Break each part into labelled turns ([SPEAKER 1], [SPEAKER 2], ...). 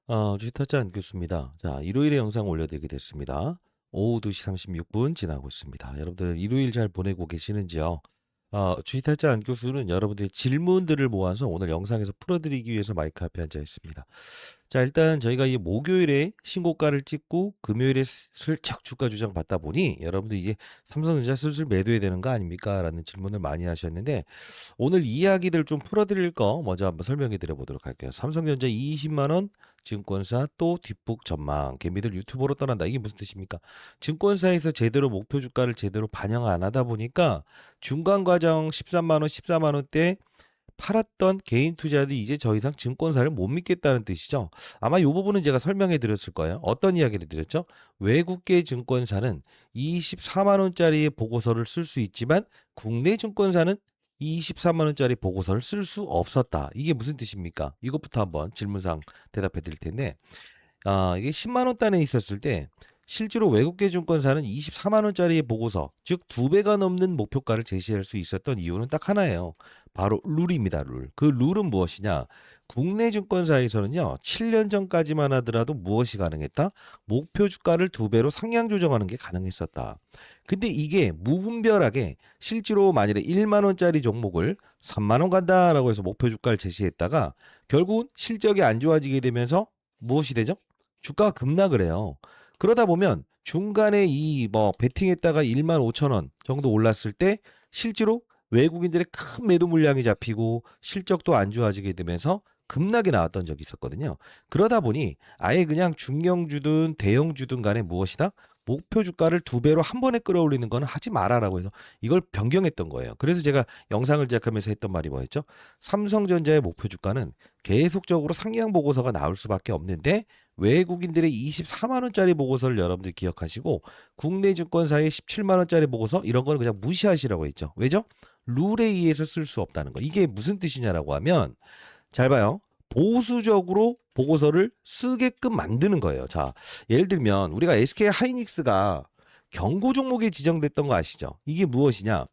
[SPEAKER 1] 주식타짜 안교수입니다. 자, 일요일에 영상 올려드리게 됐습니다. 오후 2시 36분 지나고 있습니다. 여러분들 일요일 잘 보내고 계시는지요? 주식타짜 안교수는 여러분들의 질문들을 모아서 오늘 영상에서 풀어드리기 위해서 마이크 앞에 앉아 있습니다. 자, 일단 저희가 이 목요일에 신고가를 찍고 금요일에 슬쩍 주가 조정 받다 보니 여러분들 이제 삼성전자 슬슬 매도해야 되는 거 아닙니까? 라는 질문을 많이 하셨는데 오늘 이야기들 좀 풀어드릴 거 먼저 한번 설명해 드려 보도록 할게요. 삼성전자 20만 원 증권사 또 뒷북 전망 개미들 유튜버로 떠난다. 이게 무슨 뜻입니까? 증권사에서 제대로 목표 주가를 제대로 반영 안 하다 보니까 중간 과정 13만 원, 14만 원대 팔았던 개인 투자들이 이제 더 이상 증권사를 못 믿겠다는 뜻이죠. 아마 이 부분은 제가 설명해 드렸을 거예요. 어떤 이야기를 드렸죠? 외국계 증권사는 24만 원짜리 보고서를 쓸 수 있지만 국내 증권사는 24만 원짜리 보고서를 쓸 수 없었다. 이게 무슨 뜻입니까? 이것부터 한번 질문상 대답해 드릴 텐데 이게 10만 원 단에 있었을 때 실제로 외국계 증권사는 24만 원짜리 보고서, 즉 2배가 넘는 목표가를 제시할 수 있었던 이유는 딱 하나예요. 바로 룰입니다. 룰. 그 룰은 무엇이냐? 국내 증권사에서는요. 7년 전까지만 하더라도 무엇이 가능했다? 목표 주가를 2배로 상향 조정하는 게 가능했었다. 근데 이게 무분별하게 실제로 만일에 1만 원짜리 종목을 3만 원 간다라고 해서 목표 주가를 제시했다가 결국은 실적이 안 좋아지게 되면서 무엇이 되죠? 주가가 급락을 해요. 그러다 보면 중간에 이 베팅했다가 1만 5천 원 정도 올랐을 때 실제로 외국인들의 큰 매도 물량이 잡히고 실적도 안 좋아지게 되면서 급락이 나왔던 적이 있었거든요. 그러다 보니 아예 그냥 중형주든 대형주든 간에 무엇이다? 목표 주가를 2배로 한 번에 끌어올리는 건 하지 마라라고 해서 이걸 변경했던 거예요. 그래서 제가 영상을 제작하면서 했던 말이 뭐였죠? 삼성전자의 목표 주가는 계속적으로 상향 보고서가 나올 수밖에 없는데 외국인들의 24만 원짜리 보고서를 여러분들 기억하시고 국내 증권사의 17만 원짜리 보고서 이런 거는 그냥 무시하시라고 했죠. 왜죠? 룰에 의해서 쓸 수 없다는 거. 이게 무슨 뜻이냐라고 하면 잘 봐요. 보수적으로 보고서를 쓰게끔 만드는 거예요. 자, 예를 들면 우리가 SK 하이닉스가 경고 종목에 지정됐던 거 아시죠? 이게 무엇이냐?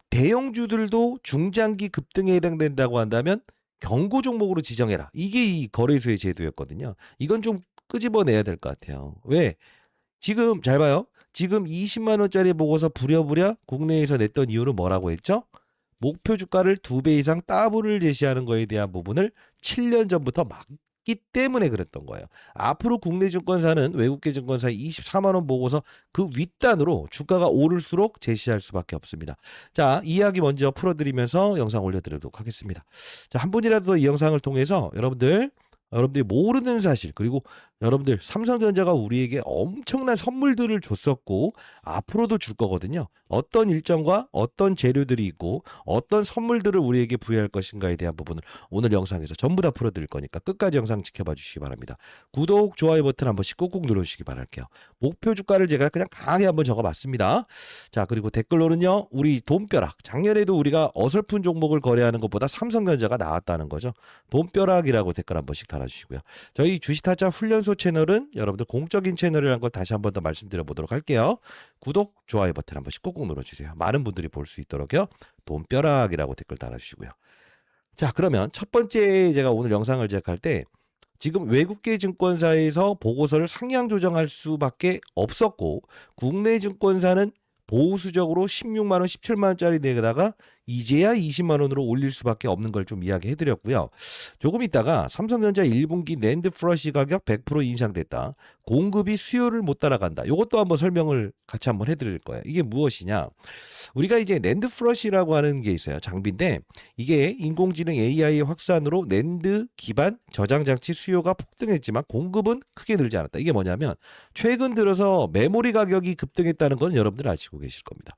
[SPEAKER 1] 대형주들도 중장기 급등에 해당된다고 한다면 경고 종목으로 지정해라. 이게 이 거래소의 제도였거든요. 이건 좀 끄집어내야 될 것 같아요. 왜? 지금 잘 봐요. 지금 20만 원짜리 보고서 부랴부랴 국내에서 냈던 이유는 뭐라고 했죠? 목표 주가를 2배 이상 따블을 제시하는 거에 대한 부분을 7년 전부터 막기 때문에 그랬던 거예요. 앞으로 국내 증권사는 외국계 증권사의 24만 원 보고서 그 윗단으로 주가가 오를수록 제시할 수밖에 없습니다. 자, 이야기 먼저 풀어드리면서 영상 올려드리도록 하겠습니다. 자, 한 분이라도 이 영상을 통해서 여러분들이 모르는 사실, 그리고 여러분들 삼성전자가 우리에게 엄청난 선물들을 줬었고 앞으로도 줄 거거든요. 어떤 일정과 어떤 재료들이 있고 어떤 선물들을 우리에게 부여할 것인가에 대한 부분을 오늘 영상에서 전부 다 풀어드릴 거니까 끝까지 영상 지켜봐 주시기 바랍니다. 구독, 좋아요 버튼 한 번씩 꾹꾹 눌러주시기 바랄게요. 목표 주가를 제가 그냥 강하게 한번 적어봤습니다. 자, 그리고 댓글로는요. 우리 돈벼락, 작년에도 우리가 어설픈 종목을 거래하는 것보다 삼성전자가 나았다는 거죠. 돈벼락이라고 댓글 한 번씩 달아주시고요. 저희 주식타짜 훈련소 채널은 여러분들 공적인 채널이라는 걸 다시 한 번 더 말씀드려 보도록 할게요. 구독, 좋아요 버튼 한 번씩 꾹꾹 눌러주세요. 많은 분들이 볼 수 있도록요. 돈벼락이라고 댓글 달아주시고요. 자, 그러면 첫 번째 제가 오늘 영상을 제작할 때 지금 외국계 증권사에서 보고서를 상향 조정할 수밖에 없었고 국내 증권사는 보수적으로 16만 원, 17만 원짜리 내다가 이제야 20만 원으로 올릴 수밖에 없는 걸 좀 이야기해 드렸고요. 조금 있다가 삼성전자 1분기 낸드 플러시 가격 100% 인상됐다. 공급이 수요를 못 따라간다. 이것도 한번 설명을 같이 한번 해 드릴 거예요. 이게 무엇이냐? 우리가 이제 낸드 플러시라고 하는 게 있어요. 장비인데 이게 인공지능 AI 확산으로 낸드 기반 저장 장치 수요가 폭등했지만 공급은 크게 늘지 않았다. 이게 뭐냐면 최근 들어서 메모리 가격이 급등했다는 건 여러분들 아시고 계실 겁니다.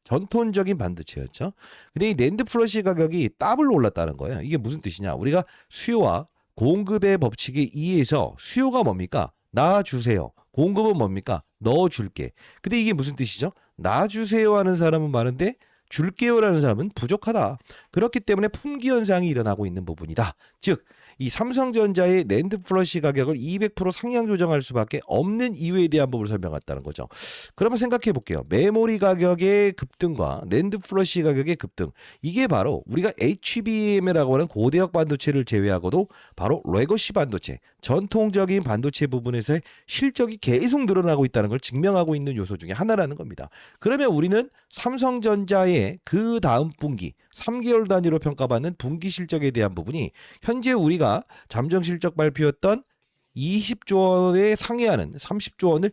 [SPEAKER 1] 전통적인 반도체였죠. 근데 이 낸드 플러시 가격이 더블로 올랐다는 거예요. 이게 무슨 뜻이냐? 우리가 수요와 공급의 법칙에 의해서 수요가 뭡니까? 놔주세요. 공급은 뭡니까? 넣어줄게. 근데 이게 무슨 뜻이죠? 놔주세요 하는 사람은 많은데 줄게요라는 사람은 부족하다. 그렇기 때문에 품귀 현상이 일어나고 있는 부분이다. 즉, 이 삼성전자의 낸드 플러시 가격을 200% 상향 조정할 수밖에 없는 이유에 대한 법을 설명했다는 거죠. 그러면 생각해 볼게요. 메모리 가격의 급등과 낸드 플러시 가격의 급등, 이게 바로 우리가 HBM이라고 하는 고대역 반도체를 제외하고도 바로 레거시 반도체, 전통적인 반도체 부분에서의 실적이 계속 늘어나고 있다는 걸 증명하고 있는 요소 중에 하나라는 겁니다. 그러면 우리는 삼성전자의 그 다음 분기 3개월 단위로 평가받는 분기 실적에 대한 부분이 현재 우리가 잠정 실적 발표였던 20조 원에 상회하는 30조 원을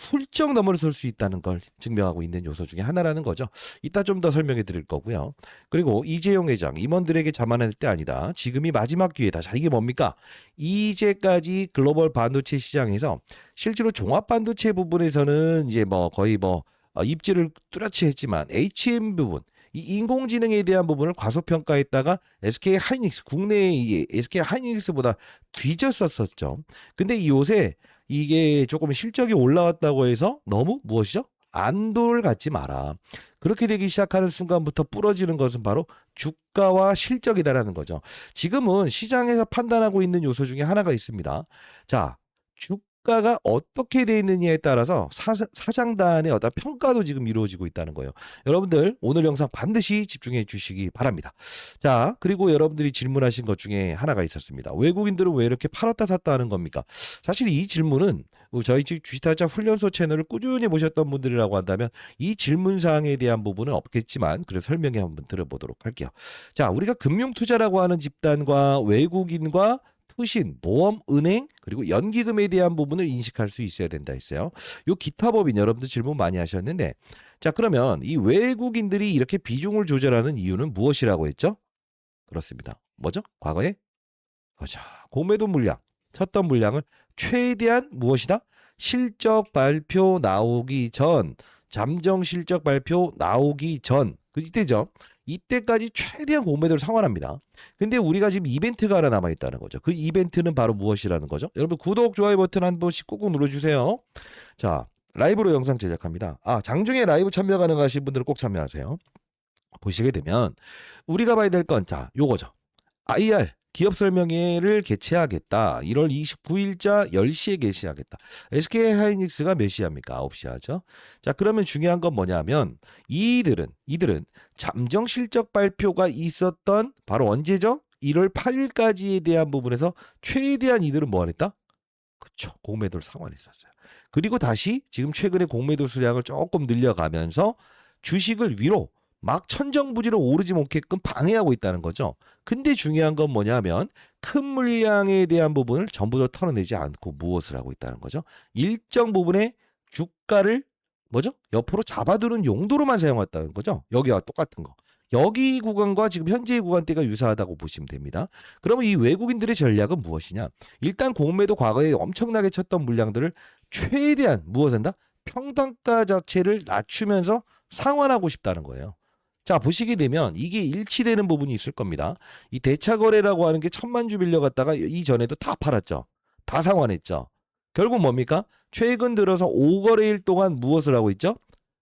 [SPEAKER 1] 훌쩍 넘어설 수 있다는 걸 증명하고 있는 요소 중에 하나라는 거죠. 이따 좀 더 설명해 드릴 거고요. 그리고 이재용 회장, 임원들에게 자만할 때 아니다. 지금이 마지막 기회다. 자, 이게 뭡니까? 이제까지 글로벌 반도체 시장에서 실제로 종합 반도체 부분에서는 이제 뭐 거의 뭐 입지를 뚜렷이 했지만 HM 부분, 이 인공지능에 대한 부분을 과소평가했다가 SK 하이닉스, 국내의 SK 하이닉스보다 뒤졌었었죠. 근데 요새 이게 조금 실적이 올라왔다고 해서 너무 무엇이죠? 안도를 갖지 마라. 그렇게 되기 시작하는 순간부터 부러지는 것은 바로 주가와 실적이다라는 거죠. 지금은 시장에서 판단하고 있는 요소 중에 하나가 있습니다. 자, 주가가 어떻게 돼 있느냐에 따라서 사장단의 어떤 평가도 지금 이루어지고 있다는 거예요. 여러분들 오늘 영상 반드시 집중해 주시기 바랍니다. 자, 그리고 여러분들이 질문하신 것 중에 하나가 있었습니다. 외국인들은 왜 이렇게 팔았다 샀다 하는 겁니까? 사실 이 질문은 저희 주식투자 훈련소 채널을 꾸준히 보셨던 분들이라고 한다면 이 질문사항에 대한 부분은 없겠지만 그래서 설명해 한번 들어보도록 할게요. 자, 우리가 금융투자라고 하는 집단과 외국인과 투신, 보험, 은행, 그리고 연기금에 대한 부분을 인식할 수 있어야 된다 했어요. 요 기타 법인 여러분들 질문 많이 하셨는데, 자, 그러면 이 외국인들이 이렇게 비중을 조절하는 이유는 무엇이라고 했죠? 그렇습니다. 뭐죠? 과거에? 그렇죠. 공매도 물량, 쳤던 물량을 최대한 무엇이다? 실적 발표 나오기 전, 잠정 실적 발표 나오기 전, 이때죠. 이때까지 최대한 공매도를 상환합니다. 근데 우리가 지금 이벤트가 하나 남아있다는 거죠. 그 이벤트는 바로 무엇이라는 거죠? 여러분 구독, 좋아요 버튼 한 번씩 꾹꾹 눌러주세요. 자, 라이브로 영상 제작합니다. 장중에 라이브 참여 가능하신 분들은 꼭 참여하세요. 보시게 되면 우리가 봐야 될 건 자, 요거죠. IR 기업 설명회를 개최하겠다. 1월 29일자 10시에 개최하겠다. SK 하이닉스가 몇 시에 합니까? 9시 하죠. 자, 그러면 중요한 건 뭐냐면 이들은 잠정 실적 발표가 있었던 바로 언제죠? 1월 8일까지에 대한 부분에서 최대한 이들은 뭐 했다? 그쵸. 공매도를 상환했었어요. 그리고 다시 지금 최근에 공매도 수량을 조금 늘려가면서 주식을 위로 막 천정부지로 오르지 못게끔 방해하고 있다는 거죠. 근데 중요한 건 뭐냐면 큰 물량에 대한 부분을 전부 다 털어내지 않고 무엇을 하고 있다는 거죠. 일정 부분의 주가를 뭐죠? 옆으로 잡아두는 용도로만 사용했다는 거죠. 여기와 똑같은 거. 여기 구간과 지금 현재의 구간대가 유사하다고 보시면 됩니다. 그러면 이 외국인들의 전략은 무엇이냐? 일단 공매도 과거에 엄청나게 쳤던 물량들을 최대한 무엇한다? 평단가 자체를 낮추면서 상환하고 싶다는 거예요. 자, 보시게 되면 이게 일치되는 부분이 있을 겁니다. 이 대차거래라고 하는 게 1,000만 주 빌려갔다가 이전에도 다 팔았죠. 다 상환했죠. 결국 뭡니까? 최근 들어서 5거래일 동안 무엇을 하고 있죠?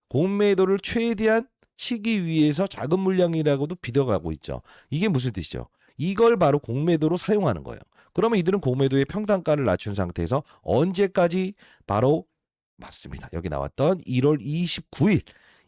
[SPEAKER 1] 공매도를 최대한 치기 위해서 작은 물량이라고도 비벼가고 있죠. 이게 무슨 뜻이죠? 이걸 바로 공매도로 사용하는 거예요. 그러면 이들은 공매도의 평단가를 낮춘 상태에서 언제까지? 바로 맞습니다. 여기 나왔던 1월 29일.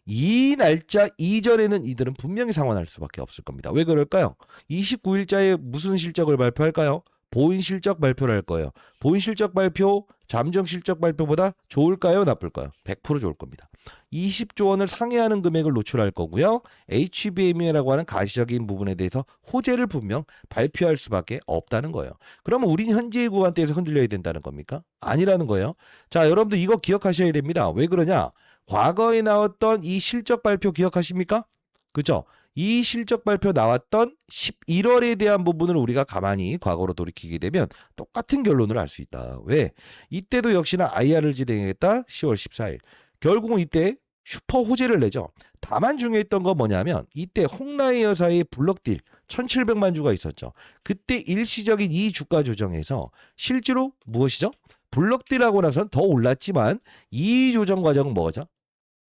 [SPEAKER 1] 이 날짜 이전에는 이들은 분명히 상환할 수밖에 없을 겁니다. 왜 그럴까요? 29일자에 무슨 실적을 발표할까요? 보인 실적 발표를 할 거예요. 보인 실적 발표, 잠정 실적 발표보다 좋을까요? 나쁠까요? 100% 좋을 겁니다. 20조 원을 상회하는 금액을 노출할 거고요. HBM이라고 하는 가시적인 부분에 대해서 호재를 분명 발표할 수밖에 없다는 거예요. 그러면 우리는 현재의 구간대에서 흔들려야 된다는 겁니까? 아니라는 거예요. 자, 여러분들 이거 기억하셔야 됩니다. 왜 그러냐? 과거에 나왔던 이 실적 발표 기억하십니까? 그죠? 이 실적 발표 나왔던 11월에 대한 부분을 우리가 가만히 과거로 돌이키게 되면 똑같은 결론을 알 수 있다. 왜? 이때도 역시나 IR을 진행했다. 10월 14일. 결국은 이때 슈퍼 호재를 내죠. 다만 중요했던 건 뭐냐면 이때 홍라이 여사의 블럭딜 1,700만 주가 있었죠. 그때 일시적인 이 주가 조정에서 실제로 무엇이죠? 블럭딜하고 나선 더 올랐지만 이 조정 과정은 뭐죠?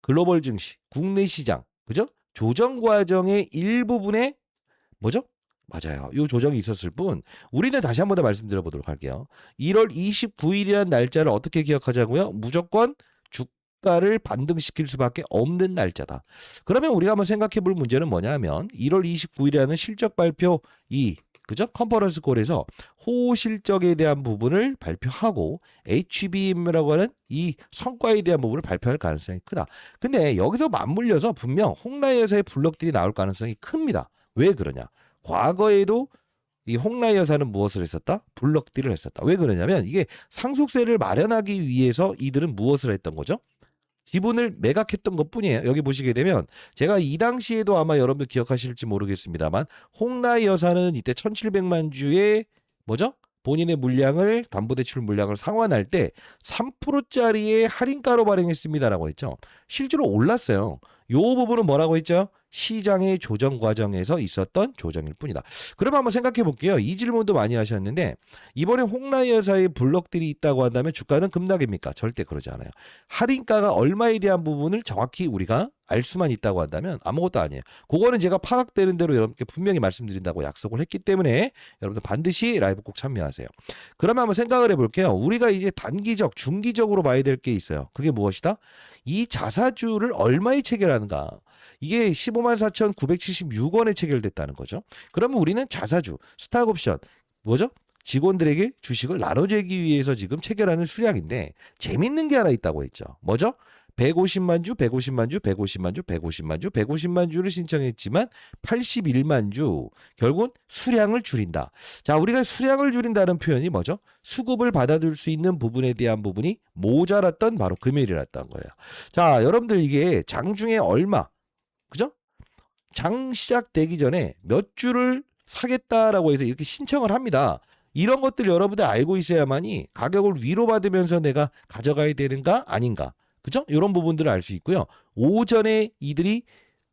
[SPEAKER 1] 글로벌 증시, 국내 시장, 그죠? 조정 과정의 일부분에 뭐죠? 맞아요. 요 조정이 있었을 뿐 우리는 다시 한 번 더 말씀드려 보도록 할게요. 1월 29일이라는 날짜를 어떻게 기억하자고요? 무조건 주가를 반등시킬 수밖에 없는 날짜다. 그러면 우리가 한번 생각해 볼 문제는 뭐냐 하면 1월 29일이라는 실적 발표 그죠? 컨퍼런스 콜에서 호실적에 대한 부분을 발표하고 HBM이라고 하는 이 성과에 대한 부분을 발표할 가능성이 크다. 근데 여기서 맞물려서 분명 홍라이 여사의 블럭들이 나올 가능성이 큽니다. 왜 그러냐? 과거에도 이 홍라이 여사는 무엇을 했었다? 블럭딜을 했었다. 왜 그러냐면 이게 상속세를 마련하기 위해서 이들은 무엇을 했던 거죠? 지분을 매각했던 것뿐이에요. 여기 보시게 되면 제가 이 당시에도 아마 여러분들 기억하실지 모르겠습니다만 홍라이 여사는 이때 1,700만 주의 뭐죠? 본인의 물량을 담보대출 물량을 상환할 때 3%짜리의 할인가로 발행했습니다라고 했죠. 실제로 올랐어요. 요 부분은 뭐라고 했죠? 시장의 조정 과정에서 있었던 조정일 뿐이다. 그럼 한번 생각해 볼게요. 이 질문도 많이 하셨는데 이번에 홍라이 여사의 블럭들이 있다고 한다면 주가는 급락입니까? 절대 그러지 않아요. 할인가가 얼마에 대한 부분을 정확히 우리가 알 수만 있다고 한다면 아무것도 아니에요. 그거는 제가 파악되는 대로 여러분께 분명히 말씀드린다고 약속을 했기 때문에 여러분들 반드시 라이브 꼭 참여하세요. 그러면 한번 생각을 해볼게요. 우리가 이제 단기적, 중기적으로 봐야 될 게 있어요. 그게 무엇이다? 이 자사주를 얼마에 체결하는가? 이게 154,976원에 체결됐다는 거죠. 그러면 우리는 자사주, 스탁옵션, 뭐죠? 직원들에게 주식을 나눠주기 위해서 지금 체결하는 수량인데 재밌는 게 하나 있다고 했죠. 뭐죠? 150만 주, 150만 주, 150만 주, 150만 주, 150만 주를 신청했지만 81만 주. 결국은 수량을 줄인다. 자, 우리가 수량을 줄인다는 표현이 뭐죠? 수급을 받아줄 수 있는 부분에 대한 부분이 모자랐던 바로 금요일이었던 거예요. 자, 여러분들 이게 장중에 얼마, 그죠? 장 시작되기 전에 몇 주를 사겠다라고 해서 이렇게 신청을 합니다. 이런 것들 여러분들 알고 있어야만이 가격을 위로받으면서 내가 가져가야 되는가 아닌가. 그죠? 이런 부분들을 알 수 있고요. 오전에 이들이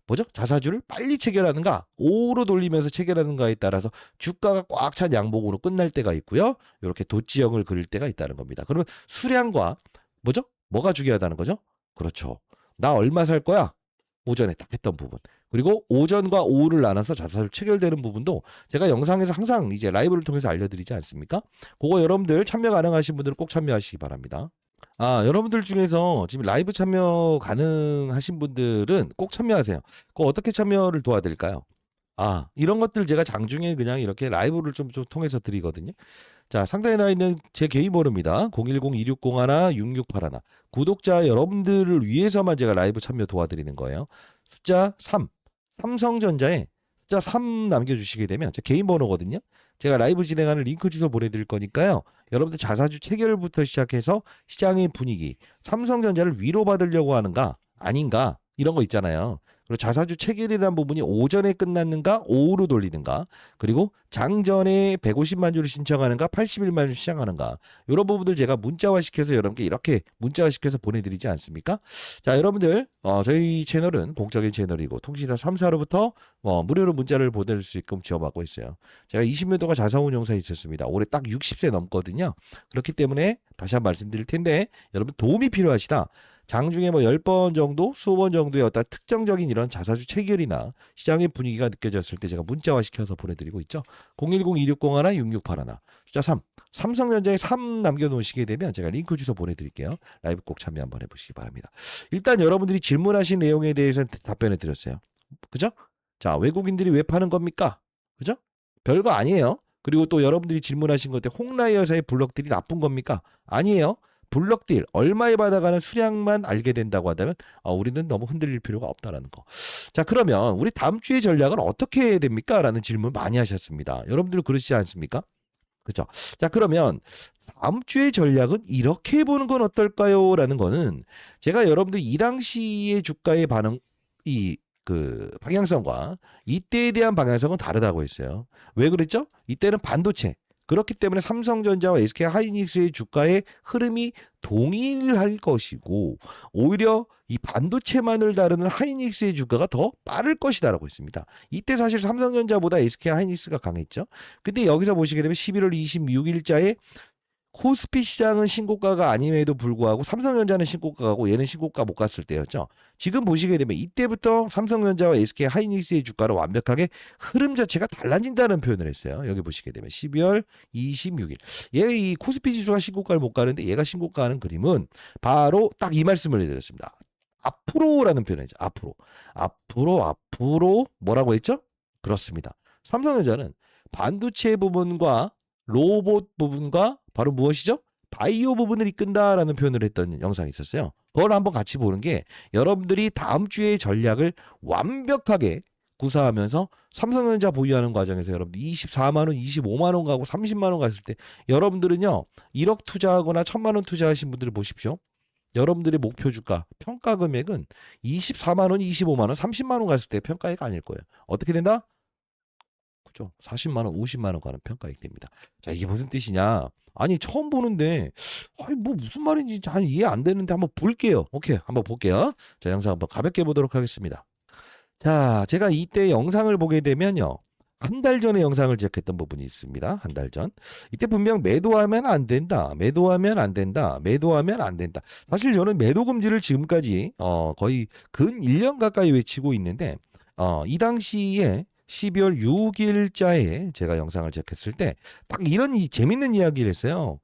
[SPEAKER 1] 뭐죠? 자사주를 빨리 체결하는가, 오후로 돌리면서 체결하는가에 따라서 주가가 꽉 찬 양봉으로 끝날 때가 있고요. 이렇게 돛지형을 그릴 때가 있다는 겁니다. 그러면 수량과 뭐죠? 뭐가 중요하다는 거죠? 그렇죠. 나 얼마 살 거야? 오전에 딱 했던 부분. 그리고 오전과 오후를 나눠서 자사주 체결되는 부분도 제가 영상에서 항상 이제 라이브를 통해서 알려드리지 않습니까? 그거 여러분들 참여 가능하신 분들은 꼭 참여하시기 바랍니다. 여러분들 중에서 지금 라이브 참여 가능하신 분들은 꼭 참여하세요. 어떻게 참여를 도와드릴까요? 이런 것들 제가 장중에 그냥 이렇게 라이브를 좀 통해서 드리거든요. 자, 상단에 나와 있는 제 개인 번호입니다. 010-2601-6681. 구독자 여러분들을 위해서만 제가 라이브 참여 도와드리는 거예요. 숫자 3. 삼성전자에 숫자 3 남겨주시게 되면 제 개인 번호거든요. 제가 라이브 진행하는 링크 주소 보내드릴 거니까요. 여러분들 자사주 체결부터 시작해서 시장의 분위기, 삼성전자를 위로받으려고 하는가 아닌가 이런 거 있잖아요. 그리고 자사주 체결이라는 부분이 오전에 끝났는가 오후로 돌리는가, 그리고 장전에 150만 주를 신청하는가 81만 주 시작하는가, 이런 부분들 제가 문자화시켜서 여러분께 이렇게 문자화시켜서 보내드리지 않습니까? 자, 여러분들 저희 채널은 공적인 채널이고 통신사 3사로부터 무료로 문자를 보낼 수 있게끔 지원받고 있어요. 제가 20년 동안 자사운용사에 있었습니다. 올해 딱 60세 넘거든요. 그렇기 때문에 다시 한번 말씀드릴 텐데 여러분 도움이 필요하시다. 장중에 10번 정도, 20번 정도의 어떤 특정적인 이런 자사주 체결이나 시장의 분위기가 느껴졌을 때 제가 문자화 시켜서 보내드리고 있죠. 010-2601-6681. 숫자 3. 삼성전자에 3 남겨놓으시게 되면 제가 링크 주소 보내드릴게요. 라이브 꼭 참여 한번 해보시기 바랍니다. 일단 여러분들이 질문하신 내용에 대해서는 답변해 드렸어요. 그죠? 자, 외국인들이 왜 파는 겁니까? 그죠? 별거 아니에요. 그리고 또 여러분들이 질문하신 것때 홍라이 여사의 블럭들이 나쁜 겁니까? 아니에요. 블럭딜 얼마에 받아가는 수량만 알게 된다고 한다면 우리는 너무 흔들릴 필요가 없다라는 거. 자, 그러면 우리 다음 주의 전략은 어떻게 해야 됩니까? 라는 질문 많이 하셨습니다. 여러분들 그러시지 않습니까? 그렇죠? 자, 그러면 다음 주의 전략은 이렇게 해보는 건 어떨까요? 라는 거는 제가 여러분들 이 당시의 주가의 반응, 방향성과 이때에 대한 방향성은 다르다고 했어요. 왜 그랬죠? 이때는 반도체. 그렇기 때문에 삼성전자와 SK 하이닉스의 주가의 흐름이 동일할 것이고 오히려 이 반도체만을 다루는 하이닉스의 주가가 더 빠를 것이다라고 했습니다. 이때 사실 삼성전자보다 SK 하이닉스가 강했죠. 근데 여기서 보시게 되면 11월 26일자에 코스피 시장은 신고가가 아님에도 불구하고 삼성전자는 신고가고 얘는 신고가 못 갔을 때였죠. 지금 보시게 되면 이때부터 삼성전자와 SK 하이닉스의 주가로 완벽하게 흐름 자체가 달라진다는 표현을 했어요. 여기 보시게 되면 12월 26일. 얘 이 코스피 지수가 신고가를 못 가는데 얘가 신고가하는 그림은 바로 딱 이 말씀을 해드렸습니다. 앞으로라는 표현이죠. 앞으로 뭐라고 했죠? 그렇습니다. 삼성전자는 반도체 부분과 로봇 부분과 바로 무엇이죠? 바이오 부분을 이끈다라는 표현을 했던 영상이 있었어요. 그걸 한번 같이 보는 게 여러분들이 다음 주에 전략을 완벽하게 구사하면서 삼성전자 보유하는 과정에서 여러분들 24만 원, 25만 원 가고 30만 원 갔을 때 여러분들은요 1억 투자하거나 1,000만 원 투자하신 분들을 보십시오. 여러분들의 목표 주가 평가 금액은 24만 원, 25만 원, 30만 원 갔을 때 평가액 아닐 거예요. 어떻게 된다? 그죠? 40만 원, 50만 원 가는 평가액 됩니다. 자, 이게 무슨 뜻이냐? 아니, 처음 보는데 아니 뭐 무슨 말인지 잘 이해 안 되는데 한번 볼게요. 오케이, 한번 볼게요. 자, 영상 한번 가볍게 보도록 하겠습니다. 자, 제가 이때 영상을 보게 되면요. 한 달 전에 영상을 제작했던 부분이 있습니다. 한 달 전. 이때 분명 매도하면 안 된다. 매도하면 안 된다. 매도하면 안 된다. 사실 저는 매도 금지를 지금까지 거의 근 1년 가까이 외치고 있는데 이 당시에 12월 6일자에 제가 영상을 제작했을 때 딱 이런 재밌는 이야기를 했어요.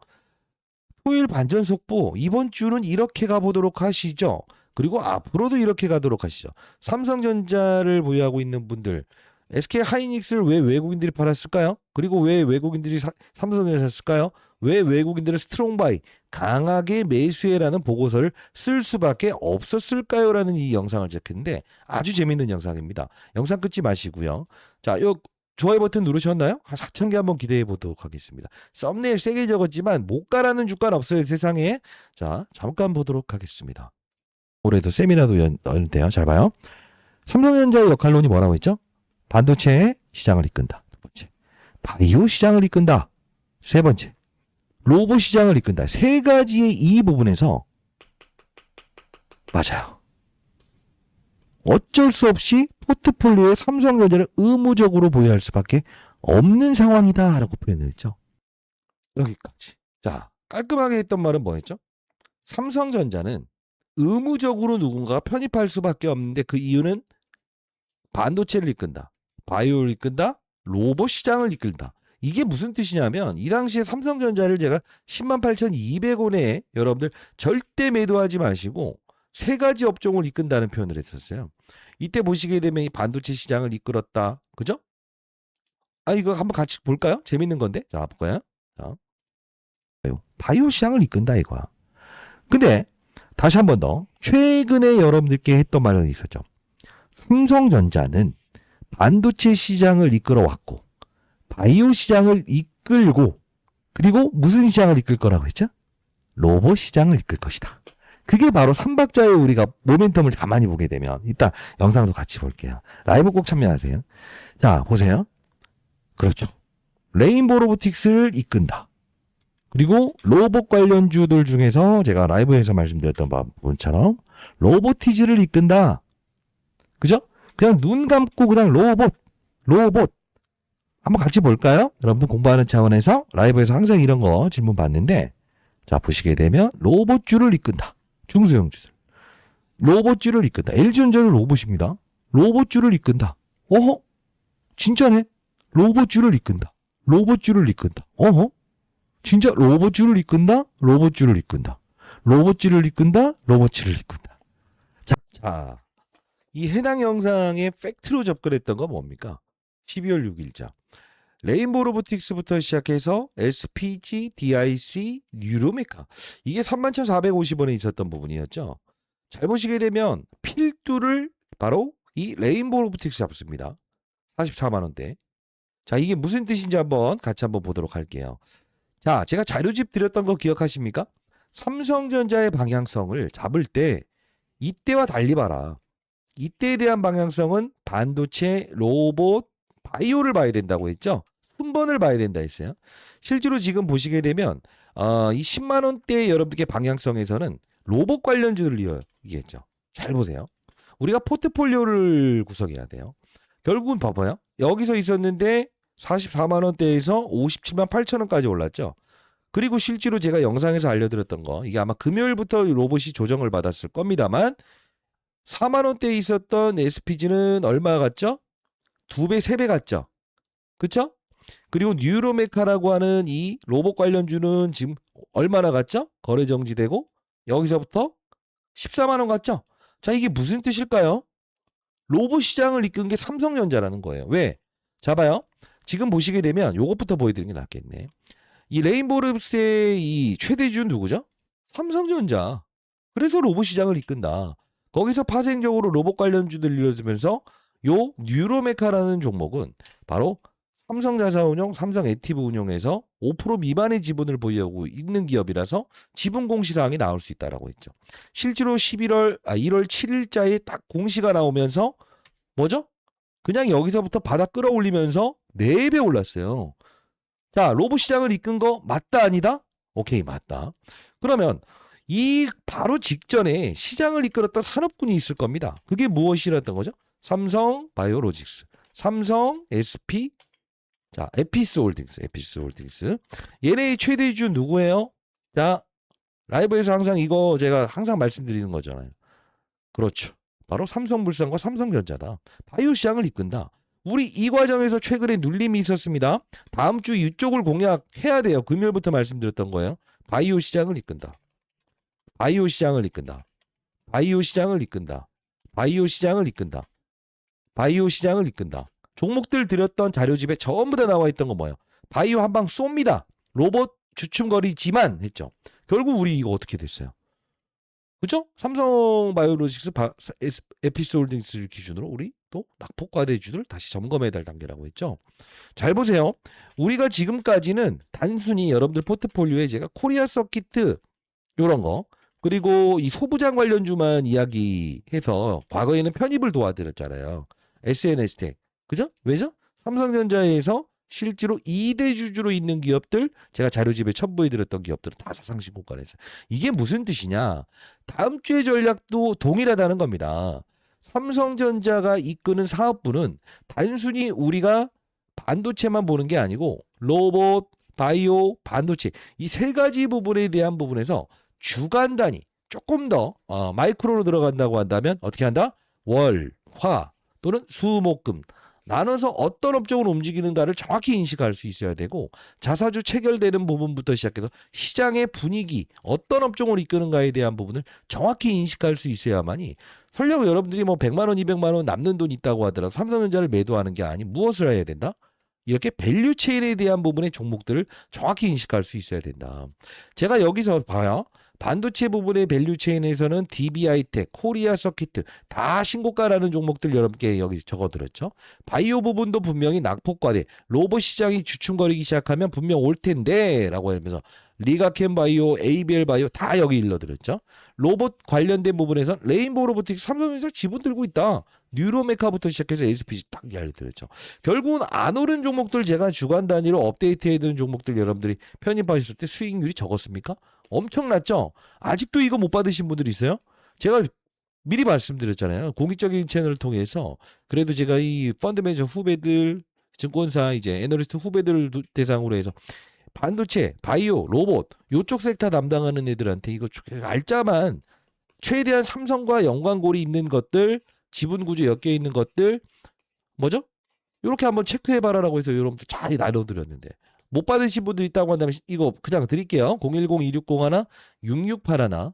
[SPEAKER 1] 토요일 반전 속보 이번 주는 이렇게 가보도록 하시죠. 그리고 앞으로도 이렇게 가도록 하시죠. 삼성전자를 보유하고 있는 분들 SK 하이닉스를 왜 외국인들이 팔았을까요? 그리고 왜 외국인들이 삼성전자를 샀을까요? 왜 외국인들은 스트롱바이 강하게 매수해라는 보고서를 쓸 수밖에 없었을까요? 라는 이 영상을 제작했는데 아주 재밌는 영상입니다. 영상 끊지 마시고요. 자, 요 좋아요 버튼 누르셨나요? 한 4,000개 한번 기대해 보도록 하겠습니다. 썸네일 세게 적었지만 못 가라는 주가는 없어요, 세상에. 자, 잠깐 보도록 하겠습니다. 올해도 세미나도 연대요. 잘 봐요. 삼성전자의 역할론이 뭐라고 했죠? 반도체 시장을 이끈다. 두 번째. 바이오 시장을 이끈다. 세 번째. 로봇 시장을 이끈다. 세 가지의 이 부분에서 맞아요. 어쩔 수 없이 포트폴리오에 삼성전자를 의무적으로 보유할 수밖에 없는 상황이다라고 표현을 했죠. 여기까지. 자, 깔끔하게 했던 말은 뭐였죠? 삼성전자는 의무적으로 누군가가 편입할 수밖에 없는데 그 이유는 반도체를 이끈다. 바이오를 이끈다. 로봇 시장을 이끈다. 이게 무슨 뜻이냐면 이 당시에 삼성전자를 제가 108,200원에 여러분들 절대 매도하지 마시고 세 가지 업종을 이끈다는 표현을 했었어요. 이때 보시게 되면 이 반도체 시장을 이끌었다. 그죠? 이거 한번 같이 볼까요? 재밌는 건데. 자, 볼까요? 자. 바이오 시장을 이끈다 이거야. 근데 다시 한 번 더 최근에 여러분들께 했던 말은 있었죠. 삼성전자는 반도체 시장을 이끌어 왔고 바이오 시장을 이끌고 그리고 무슨 시장을 이끌 거라고 했죠? 로봇 시장을 이끌 것이다. 그게 바로 3박자의 우리가 모멘텀을 가만히 보게 되면 이따 영상도 같이 볼게요. 라이브 꼭 참여하세요. 자, 보세요. 그렇죠. 레인보우 로보틱스를 이끈다. 그리고 로봇 관련주들 중에서 제가 라이브에서 말씀드렸던 부분처럼 로보티즈를 이끈다. 그죠? 그냥 눈 감고 그냥 로봇. 한번 같이 볼까요? 여러분들 공부하는 차원에서 라이브에서 항상 이런 거 질문 받는데 자, 보시게 되면 로봇주를 이끈다. 중소형주들. 로봇주를 이끈다. LG전자는 로봇입니다. 로봇주를 이끈다. 어허? 진짜네? 로봇주를 이끈다. 어허? 진짜 로봇주를 이끈다? 로봇주를 이끈다. 자, 이 해당 영상의 팩트로 접근했던 건 뭡니까? 12월 6일자. 레인보우 로보틱스부터 시작해서 SPG, DIC, 뉴로메카. 이게 31,450원에 있었던 부분이었죠. 잘 보시게 되면 필두를 바로 이 레인보우 로보틱스 잡습니다. 44만 원대. 자, 이게 무슨 뜻인지 같이 한번 보도록 할게요. 자, 제가 자료집 드렸던 거 기억하십니까? 삼성전자의 방향성을 잡을 때 이때와 달리 봐라. 이때에 대한 방향성은 반도체, 로봇, 바이오를 봐야 된다고 했죠. 순번을 봐야 된다 했어요. 실제로 지금 보시게 되면 이 10만 원대 여러분들께 방향성에서는 로봇 관련주를 얘기했죠. 잘 보세요. 우리가 포트폴리오를 구성해야 돼요. 결국은 봐봐요. 여기서 있었는데 44만 원대에서 57만 8천 원까지 올랐죠. 그리고 실제로 제가 영상에서 알려드렸던 거, 이게 아마 금요일부터 로봇이 조정을 받았을 겁니다만 4만 원대에 있었던 SPG는 얼마 갔죠? 2배, 3배 갔죠. 그쵸? 그리고 뉴로메카라고 하는 이 로봇 관련주는 지금 얼마나 갔죠? 거래 정지되고 여기서부터 14만 원 갔죠? 자, 이게 무슨 뜻일까요? 로봇 시장을 이끈 게 삼성전자라는 거예요. 왜? 자, 봐요. 지금 보시게 되면 요것부터 보여드리는 게 낫겠네. 이 레인보르스의 이 최대주 누구죠? 삼성전자. 그래서 로봇 시장을 이끈다. 거기서 파생적으로 로봇 관련주들 이뤄지면서 요 뉴로메카라는 종목은 바로 삼성자산운용, 삼성 액티브운용에서 5% 미만의 지분을 보유하고 있는 기업이라서 지분 공시사항이 나올 수 있다라고 했죠. 실제로 1월 7일자에 딱 공시가 나오면서 뭐죠? 그냥 여기서부터 바닥 끌어올리면서 4배 올랐어요. 자, 로봇 시장을 이끈 거 맞다 아니다? 오케이, 맞다. 그러면 이 바로 직전에 시장을 이끌었던 산업군이 있을 겁니다. 그게 무엇이랬던 거죠? 삼성 바이오로직스, 삼성 SP, 자, 에피스홀딩스. 얘네의 최대주 누구예요? 자, 라이브에서 항상 이거 제가 항상 말씀드리는 거잖아요. 그렇죠. 바로 삼성물산과 삼성전자다. 바이오 시장을 이끈다. 우리 이 과정에서 최근에 눌림이 있었습니다. 다음 주 이쪽을 공략해야 돼요. 금요일부터 말씀드렸던 거예요. 바이오 시장을 이끈다. 바이오 시장을 이끈다. 바이오 시장을 이끈다. 바이오 시장을 이끈다. 바이오 시장을 이끈다. 종목들 드렸던 자료집에 전부 다 나와 있던 거 뭐예요? 바이오 한방 쏩니다. 로봇 주춤거리지만 했죠. 결국 우리 이거 어떻게 됐어요? 그죠? 삼성 바이오로직스, 에피스홀딩스를 기준으로 우리 또 낙폭과대주들 다시 점검해야 될 단계라고 했죠. 잘 보세요. 우리가 지금까지는 단순히 여러분들 포트폴리오에 제가 코리아 서키트 요런 거 그리고 이 소부장 관련주만 이야기해서 과거에는 편입을 도와드렸잖아요. SNS텍. 그죠? 왜죠? 삼성전자에서 실제로 2대 주주로 있는 기업들 제가 자료집에 첨부해드렸던 기업들은 다 자상신고가에서 이게 무슨 뜻이냐? 다음 주의 전략도 동일하다는 겁니다. 삼성전자가 이끄는 사업부는 단순히 우리가 반도체만 보는 게 아니고 로봇, 바이오, 반도체 이 세 가지 부분에 대한 부분에서 주간 단위 조금 더 마이크로로 들어간다고 한다면 어떻게 한다? 월, 화 또는 수, 목, 금 나눠서 어떤 업종을 움직이는가를 정확히 인식할 수 있어야 되고 자사주 체결되는 부분부터 시작해서 시장의 분위기 어떤 업종을 이끄는가에 대한 부분을 정확히 인식할 수 있어야만이 설령 여러분들이 뭐 100만 원, 200만 원 남는 돈 있다고 하더라도 삼성전자를 매도하는 게 아닌 무엇을 해야 된다? 이렇게 밸류 체인에 대한 부분의 종목들을 정확히 인식할 수 있어야 된다. 제가 여기서 봐요. 반도체 부분의 밸류 체인에서는 DB하이텍, 코리아 서키트 다 신고가라는 종목들 여러분께 여기 적어드렸죠. 바이오 부분도 분명히 낙폭과대, 로봇 시장이 주춤거리기 시작하면 분명 올 텐데 라고 하면서 리가켄 바이오, ABL 바이오 다 여기 일러드렸죠. 로봇 관련된 부분에서 레인보우 로보틱스 삼성전자 지분 들고 있다. 뉴로메카부터 시작해서 SPG 딱 알려드렸죠. 결국은 안 오른 종목들 제가 주간 단위로 업데이트해둔 종목들 여러분들이 편입하셨을 때 수익률이 적었습니까? 엄청났죠? 아직도 이거 못 받으신 분들이 있어요? 제가 미리 말씀드렸잖아요. 공익적인 채널을 통해서 그래도 제가 이 펀드 매니저 후배들, 증권사 이제 애널리스트 후배들 대상으로 해서 반도체, 바이오, 로봇 요쪽 섹터 담당하는 애들한테 이거 알짜만 최대한 삼성과 연관고리 있는 것들, 지분 구조 엮여 있는 것들 뭐죠? 이렇게 한번 체크해봐라라고 해서 여러분들 잘 나눠드렸는데 못 받으신 분들 있다고 한다면 이거 그냥 드릴게요. 010-2601-6681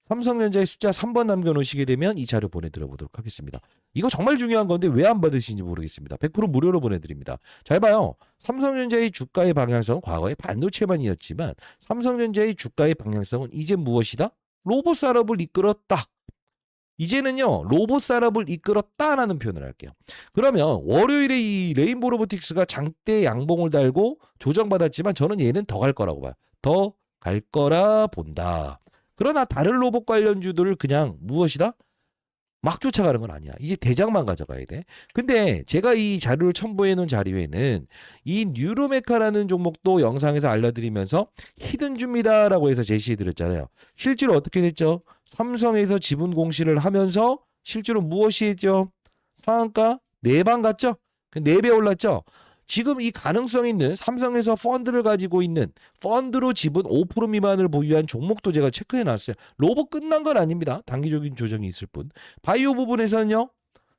[SPEAKER 1] 삼성전자의 숫자 3번 남겨놓으시게 되면 이 자료 보내드려 보도록 하겠습니다. 이거 정말 중요한 건데 왜 안 받으시는지 모르겠습니다. 100% 무료로 보내드립니다. 잘 봐요. 삼성전자의 주가의 방향성은 과거에 반도체만이었지만 삼성전자의 주가의 방향성은 이제 무엇이다? 로봇 산업을 이끌었다. 이제는요 로봇 산업을 이끌었다라는 표현을 할게요. 그러면 월요일에 이 레인보우 로보틱스가 장대 양봉을 달고 조정받았지만 저는 얘는 더 갈 거라고 봐요. 더 갈 거라 본다. 그러나 다른 로봇 관련주들을 그냥 무엇이다? 막 쫓아가는 건 아니야. 이제 대장만 가져가야 돼. 근데 제가 이 자료를 첨부해 놓은 자료에는 이 뉴로메카라는 종목도 영상에서 알려드리면서 히든주입니다라고 해서 제시해 드렸잖아요. 실제로 어떻게 됐죠? 삼성에서 지분 공시를 하면서 실제로 무엇이 했죠? 상한가 4방 갔죠? 4배 올랐죠? 지금 이 가능성 있는 삼성에서 펀드를 가지고 있는 펀드로 지분 5% 미만을 보유한 종목도 제가 체크해 놨어요. 로봇 끝난 건 아닙니다. 단기적인 조정이 있을 뿐. 바이오 부분에서는요.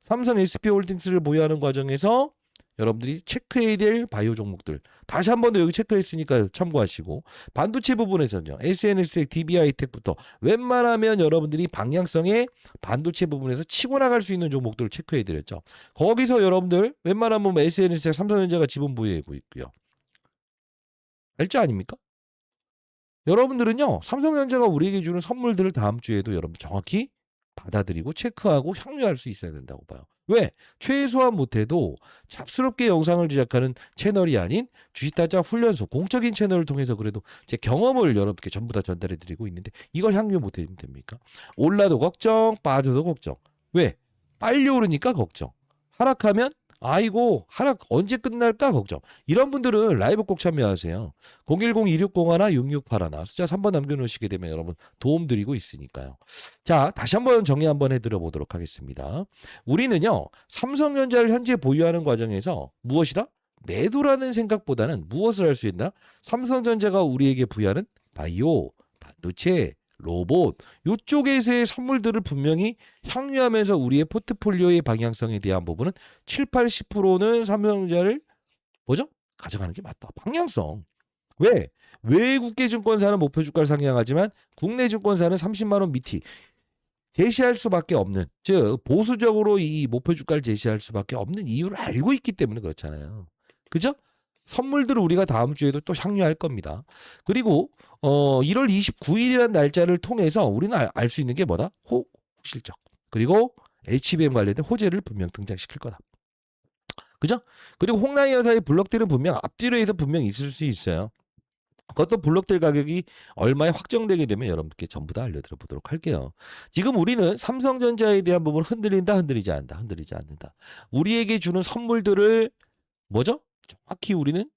[SPEAKER 1] 삼성 SP홀딩스를 보유하는 과정에서 여러분들이 체크해야 될 바이오 종목들 다시 한 번 더 여기 체크했으니까 참고하시고, 반도체 부분에서는요. SNS의 DB하이텍부터 웬만하면 여러분들이 방향성의 반도체 부분에서 치고 나갈 수 있는 종목들을 체크해 드렸죠. 거기서 여러분들 웬만하면 뭐 SNS의 삼성전자가 지분 보유하고 있고요. 알죠 아닙니까? 여러분들은요. 삼성전자가 우리에게 주는 선물들을 다음 주에도 여러분 정확히 받아들이고 체크하고 향유할 수 있어야 된다고 봐요. 왜? 최소한 못해도 잡스럽게 영상을 제작하는 채널이 아닌 주식타짜 훈련소 공적인 채널을 통해서 그래도 제 경험을 여러분께 전부 다 전달해 드리고 있는데 이걸 향유 못해면 됩니까? 올라도 걱정, 빠져도 걱정. 왜? 빨리 오르니까 걱정. 하락하면 아이고 하락 언제 끝날까 걱정. 이런 분들은 라이브 꼭 참여하세요. 010-2601-6681 숫자 3번 남겨놓으시게 되면 여러분 도움 드리고 있으니까요. 자, 다시 한번 정리 한번 해드려 보도록 하겠습니다. 우리는요. 삼성전자를 현재 보유하는 과정에서 무엇이다? 매도라는 생각보다는 무엇을 할 수 있나? 삼성전자가 우리에게 부여하는 바이오, 반도체, 로봇 이쪽에서의 선물들을 분명히 향유하면서 우리의 포트폴리오의 방향성에 대한 부분은 7, 80%는 삼성전자를 뭐죠? 가져가는 게 맞다. 방향성. 왜? 외국계 증권사는 목표 주가를 상향하지만 국내 증권사는 30만 원 밑이 제시할 수밖에 없는, 즉 보수적으로 이 목표 주가를 제시할 수밖에 없는 이유를 알고 있기 때문에 그렇잖아요. 그죠? 선물들을 우리가 다음 주에도 또 향유할 겁니다. 그리고 1월 29일이라는 날짜를 통해서 우리는 알 수 있는 게 뭐다? 실적. 그리고 HBM 관련된 호재를 분명 등장시킬 거다. 그죠? 그리고 홍라이 여사의 블록들은 분명 앞뒤로 해서 분명 있을 수 있어요. 그것도 블록들 가격이 얼마에 확정되게 되면 여러분께 전부 다 알려드려 보도록 할게요. 지금 우리는 삼성전자에 대한 부분을 흔들린다, 흔들리지 않는다, 흔들리지 않는다. 우리에게 주는 선물들을 뭐죠? 정확히 우리는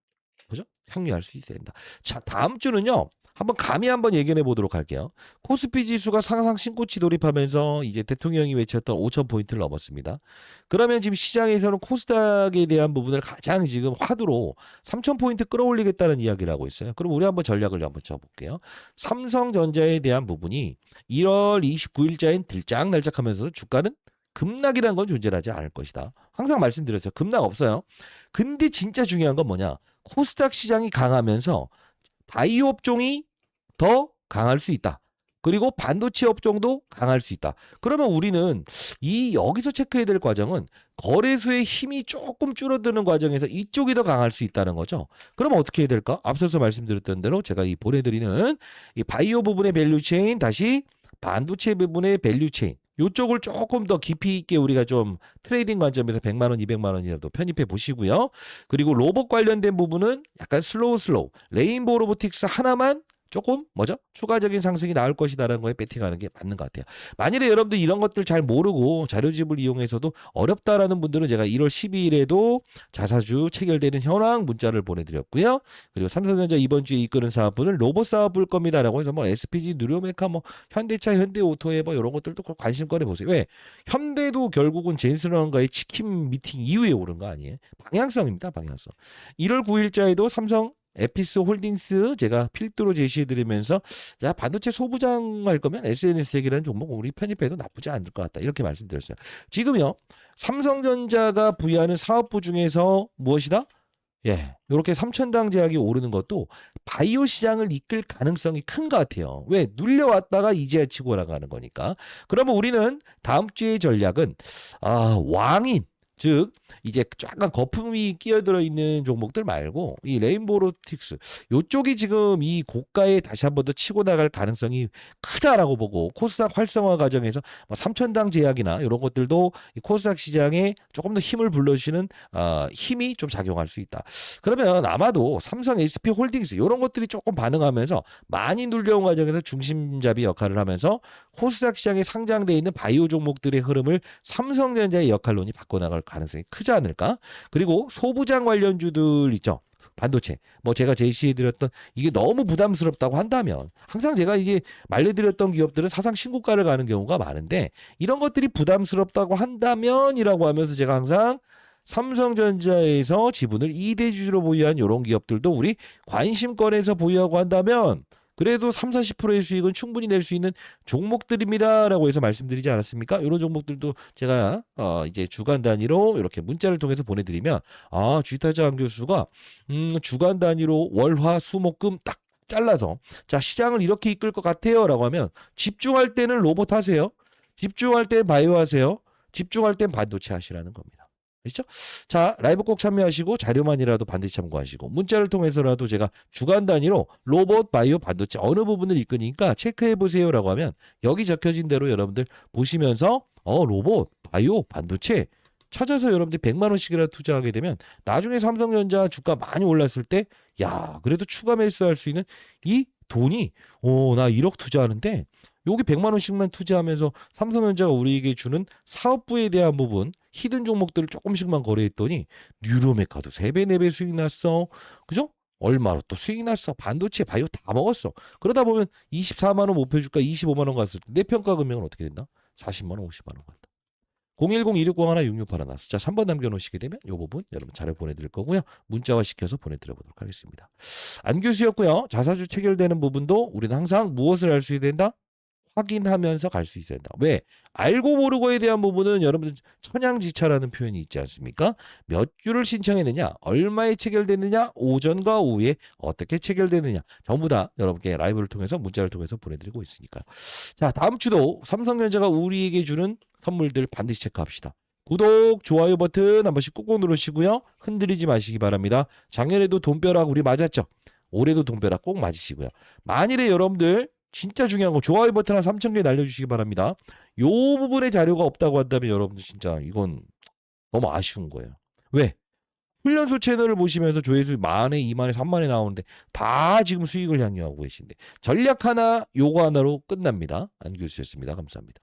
[SPEAKER 1] 뭐죠? 향유할 수 있어야 된다. 자, 다음 주는요. 한번 감히 한번 얘기해 보도록 할게요. 코스피 지수가 상상 신고치 돌입하면서 이제 대통령이 외쳤던 5,000포인트를 넘었습니다. 그러면 지금 시장에서는 코스닥에 대한 부분을 가장 지금 화두로 3,000포인트 끌어올리겠다는 이야기를 하고 있어요. 그럼 우리 한번 전략을 한번 쳐볼게요. 삼성전자에 대한 부분이 1월 29일자인 들짝날짝하면서 주가는 급락이라는 건 존재하지 않을 것이다. 항상 말씀드렸어요. 급락 없어요. 근데 진짜 중요한 건 뭐냐? 코스닥 시장이 강하면서 바이오 업종이 더 강할 수 있다. 그리고 반도체 업종도 강할 수 있다. 그러면 우리는 여기서 체크해야 될 과정은 거래소의 힘이 조금 줄어드는 과정에서 이쪽이 더 강할 수 있다는 거죠. 그러면 어떻게 해야 될까? 앞서서 말씀드렸던 대로 제가 보내드리는 이 바이오 부분의 밸류체인 다시 반도체 부분의 밸류체인 요쪽을 조금 더 깊이 있게 우리가 좀 트레이딩 관점에서 100만 원, 200만 원이라도 편입해 보시고요. 그리고 로봇 관련된 부분은 약간 슬로우 레인보우 로보틱스 하나만 조금 뭐죠? 추가적인 상승이 나올 것이다라는 거에 배팅하는 게 맞는 것 같아요. 만일에 여러분들 이런 것들 잘 모르고 자료집을 이용해서도 어렵다라는 분들은 제가 1월 12일에도 자사주 체결되는 현황 문자를 보내드렸고요. 그리고 삼성전자 이번 주에 이끄는 사업부는 로봇 사업 볼 겁니다라고 해서 뭐 SPG, 누리오메카, 뭐 현대차, 현대오토에버 이런 것들도 관심 꺼내 보세요. 왜? 현대도 결국은 제인스런과의 치킨 미팅 이후에 오른 거 아니에요? 방향성입니다. 방향성. 1월 9일자에도 삼성 에피스 홀딩스 제가 필두로 제시해드리면서 자 반도체 소부장 할 거면 SNS액이라는 종목 우리 편입해도 나쁘지 않을 것 같다 이렇게 말씀드렸어요. 지금요 삼성전자가 부여하는 사업부 중에서 무엇이다? 예, 이렇게 3천당 제약이 오르는 것도 바이오 시장을 이끌 가능성이 큰 것 같아요. 왜? 눌려왔다가 이제야 치고 올라가는 거니까. 그러면 우리는 다음 주의 전략은 왕인 즉 이제 약간 거품이 끼어들어 있는 종목들 말고 이 레인보우 로틱스 요쪽이 지금 이 고가에 다시 한 번 더 치고 나갈 가능성이 크다라고 보고 코스닥 활성화 과정에서 뭐 3천당 제약이나 이런 것들도 이 코스닥 시장에 조금 더 힘을 불러주시는 힘이 좀 작용할 수 있다. 그러면 아마도 삼성 SP 홀딩스 이런 것들이 조금 반응하면서 많이 눌려온 과정에서 중심잡이 역할을 하면서 코스닥 시장에 상장되어 있는 바이오 종목들의 흐름을 삼성전자의 역할론이 바꿔나갈 가능성이 크지 않을까? 그리고 소부장 관련주들 있죠. 반도체. 뭐 제가 제시해드렸던 이게 너무 부담스럽다고 한다면 항상 제가 이제 말려드렸던 기업들은 사상 신고가를 가는 경우가 많은데 이런 것들이 부담스럽다고 한다면이라고 하면서 제가 항상 삼성전자에서 지분을 2대 주주로 보유한 이런 기업들도 우리 관심권에서 보유하고 한다면 그래도 3, 40%의 수익은 충분히 낼 수 있는 종목들입니다라고 해서 말씀드리지 않았습니까? 이런 종목들도 제가 이제 주간 단위로 이렇게 문자를 통해서 보내드리면 주식타자 안 교수가 주간 단위로 월화 수목금 딱 잘라서 자 시장을 이렇게 이끌 것 같아요라고 하면 집중할 때는 로봇 하세요. 집중할 땐 바이오 하세요. 집중할 땐 반도체 하시라는 겁니다. 아시죠? 자, 라이브 꼭 참여하시고 자료만이라도 반드시 참고하시고 문자를 통해서라도 제가 주간 단위로 로봇, 바이오, 반도체 어느 부분을 이끄니까 체크해 보세요라고 하면 여기 적혀진 대로 여러분들 보시면서 로봇, 바이오, 반도체 찾아서 여러분들 100만 원씩이라도 투자하게 되면 나중에 삼성전자 주가 많이 올랐을 때 야, 그래도 추가 매수할 수 있는 이 돈이 나 1억 투자하는데 여기 100만 원씩만 투자하면서 삼성전자가 우리에게 주는 사업부에 대한 부분 히든 종목들을 조금씩만 거래했더니 뉴로메카도 3배, 4배 수익 났어. 그죠? 얼마로 또 수익 났어. 반도체, 바이오 다 먹었어. 그러다 보면 24만 원 목표 주가 25만 원 갔을 때 내 평가 금액은 어떻게 된다? 40만 원, 50만 원 간다. 010-260-1681 숫자 3번 남겨놓으시게 되면 이 부분 여러분 자료 보내드릴 거고요. 문자화 시켜서 보내드려보도록 하겠습니다. 안 교수였고요. 자사주 체결되는 부분도 우리는 항상 무엇을 알 수 있어야 된다? 확인하면서 갈 수 있어야 된다. 왜? 알고 모르고에 대한 부분은 여러분들 천양지차라는 표현이 있지 않습니까? 몇 주를 신청했느냐, 얼마에 체결됐느냐, 오전과 오후에 어떻게 체결됐느냐 전부 다 여러분께 라이브를 통해서 문자를 통해서 보내드리고 있으니까요. 자, 다음 주도 삼성전자가 우리에게 주는 선물들 반드시 체크합시다. 구독, 좋아요 버튼 한 번씩 꾹꾹 누르시고요. 흔들리지 마시기 바랍니다. 작년에도 돈벼락 우리 맞았죠? 올해도 돈벼락 꼭 맞으시고요. 만일에 여러분들 진짜 중요한 거 좋아요 버튼 한 3,000개 날려주시기 바랍니다. 요 부분에 자료가 없다고 한다면 여러분들 진짜 이건 너무 아쉬운 거예요. 왜? 훈련소 채널을 보시면서 조회수 10,000에 20,000에 30,000에 나오는데 다 지금 수익을 향유하고 계신데 전략 하나 요거 하나로 끝납니다. 안 교수였습니다. 감사합니다.